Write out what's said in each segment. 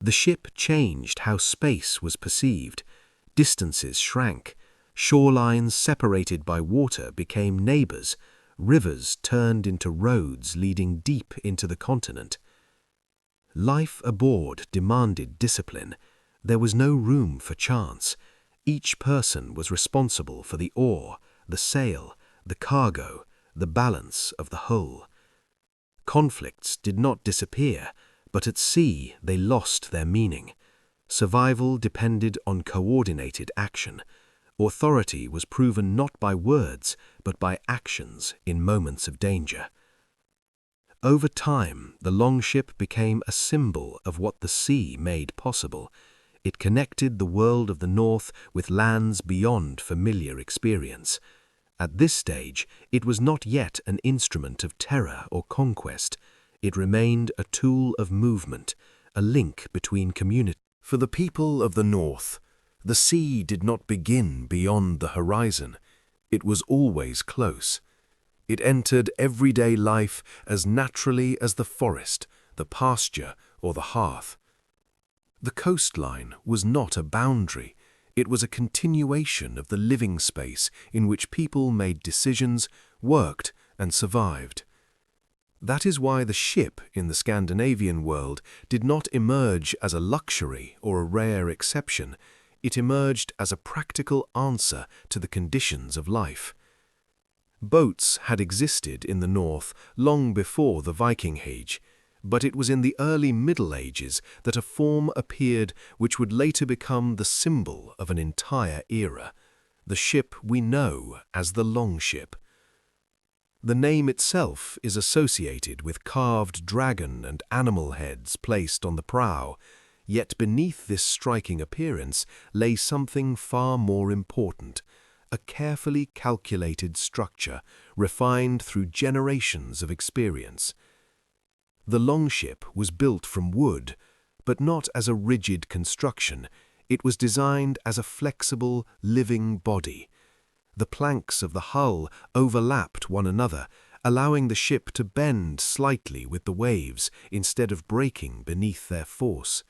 The ship changed how space was perceived. Distances shrank. Shorelines separated by water became neighbors. Rivers turned into roads leading deep into the continent. Life aboard demanded discipline. There was no room for chance. Each person was responsible for the oar, the sail, the cargo, the balance of the whole. Conflicts did not disappear, but at sea they lost their meaning. Survival depended on coordinated action. Authority was proven not by words, but by actions in moments of danger. Over time, the Longship became a symbol of what the sea made possible. It connected the world of the North with lands beyond familiar experience. At this stage, it was not yet an instrument of terror or conquest. It remained a tool of movement, a link between communities. For the people of the North, the sea did not begin beyond the horizon. It was always close. It entered everyday life as naturally as the forest, the pasture, or the hearth. The coastline was not a boundary. It was a continuation of the living space in which people made decisions, worked, and survived. That is why the ship in the Scandinavian world did not emerge as a luxury or a rare exception. It emerged as a practical answer to the conditions of life. Boats had existed in the North long before the Viking Age, but it was in the early Middle Ages that a form appeared which would later become the symbol of an entire era, the ship we know as the Longship. The name itself is associated with carved dragon and animal heads placed on the prow, yet beneath this striking appearance lay something far more important, a carefully calculated structure refined through generations of experience. The Longship was built from wood, but not as a rigid construction. It was designed as a flexible, living body. The planks of the hull overlapped one another, allowing the ship to bend slightly with the waves instead of breaking beneath their force.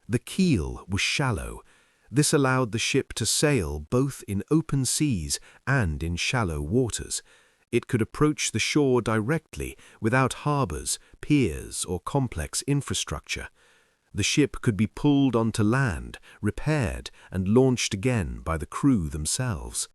The keel was shallow. This allowed the ship to sail both in open seas and in shallow waters. It could approach the shore directly without harbors, piers, or complex infrastructure. The ship could be pulled onto land, repaired, and launched again by the crew themselves.